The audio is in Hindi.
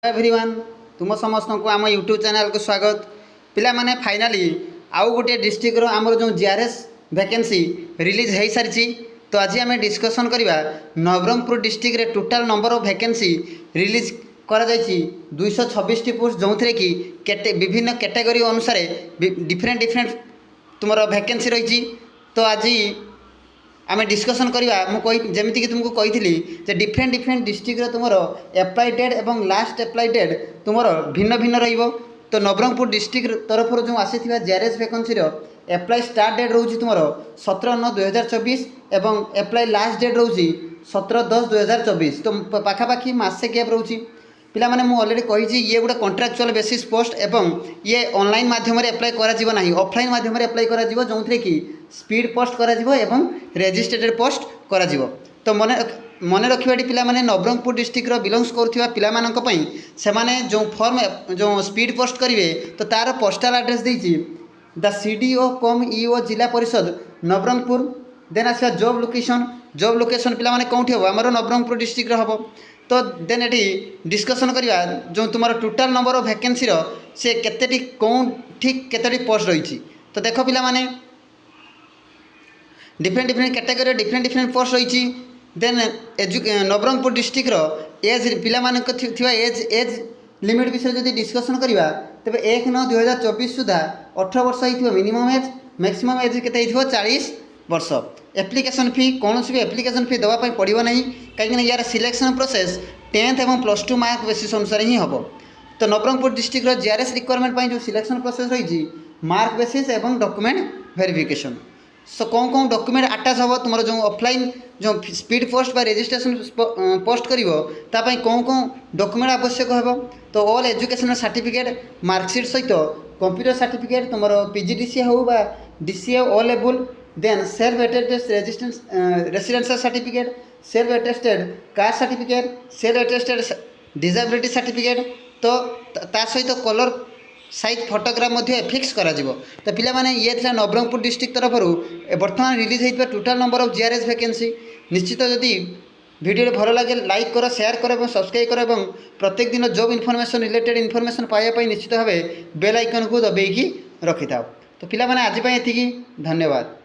एवरीवन तुम समस्त को आम यूट्यूब चैनल को स्वागत। पिला माने फाइनाली आउ गोटे डिस्ट्रिक्ट आमर जो जीआरएस वैकेंसी रिलीज हो सारी। तो आज आम डिस्कसन करवा नवरंगपुर डिस्ट्रिक्ट रे total number of vacancy release करा 226 पोस्ट जो थे कि विभिन्न कैटेगरी अनुसार डिफरेंट डिफरेंट तुम वैकेंसी रही। तो आज आम डिस्कसन करवा जमीक तुमको कही डिफरेंट डिफरेंट डिस्ट्रिक्ट तुम एप्लाई डेट और लास्ट एप्लाई डेट तुम भिन्न भिन्न रही। तो नवरंगपुर डिस्ट्रिक्ट तरफ जो आसी GRS vacancy apply start date रोचे तुम 17/9/2024 और एप्लाई लास्ट डेट रोचे 17/10/2024। तो पाखापाखि मासे गैप रोचे। पिला माने मु ऑलरेडी कही ये गोटे कॉन्ट्राक्चुअल बेसिस पोस्ट एवं ये ऑनलाइन माध्यम एप्लाई करा ऑफलाइन माध्यम एप्लाई करा जो थे कि स्पीड पोस्ट करा एवं रजिस्ट्रेटेड पोस्ट करा। तो मन रखा पिला माने नवरंगपुर डिस्ट्रिक्ट बिलोंग्स करुवा पिला से माने जो फॉर्म जो स्पीड पोस्ट करेंगे तो तार पोस्टाल एड्रेस देती द सीडीओ कम ईओ जिला परिषद नवरंगपुर। देन आसा जॉब लोकेशन पिला माने कौटी हम आमर नवरंगपुर डिस्ट्रिक्ट हम। तो देन ये डिस्कसन करवा जो तुम टोटाल नंबर ऑफ वैकेंसी से केतेटी कौन ठीक केतेटी पोस्ट रही। तो देख पिला माने different different category different different post रही। देन नवरंगपुर डिस्ट्रिक्ट एज पिला एज लिमिट विषय जो डिस्कसन करवा तेज 1/9/2024 सुधा 18 वर्ष हो मिनिमम एज मैक्सिमम एज के 40 वर्ष। एप्लिकेशन फी कौन भी एप्लिकेशन फी देवाई पड़ो ना कहीं यार सिलेक्शन प्रोसेस 10th और +2 मार्क बेसिस अनुसार ही हम। तो नवरंगपुर डिस्ट्रिक्ट जीआरएस रिक्वायरमेंट जो सिलेक्शन प्रोसेस रही मार्क बेसिस एवं डॉक्यूमेंट वेरिफिकेशन। सो कौन कौन डॉक्यूमेंट अटैच हम तुम जो ऑफलाइन जो स्पीड पोस्ट बा रजिस्ट्रेशन पोस्ट कर कौन कौन डॉक्यूमेंट आवश्यक हो। तो ऑल एजुकेशनल सर्टिफिकेट मार्कशीट सहित कंप्यूटर सर्टिफिकेट तुम पीजीडीसीए हो बा DCA all level. Then self attested residential certificate self attested caste certificate self attested disability certificate. तो ता सहित कलर साइज फोटोग्राफ फिक्स करा। तो पिला माने ये था नवरंगपुर डिस्ट्रिक्ट तरफ बर्तमान रिलीज होता total number of GRS vacancy. निश्चित जदि वीडियो भल लगे लाइक कर शेयर कर और सब्सक्राइब कर और प्रत्येक दिन जॉब इनफॉरमेशन रिलेटेड इनफॉरमेशन पाइबा निश्चित भाव बेल आइकन को दबाई रखी था। तो पिला माने आज एतिकी धन्यवाद।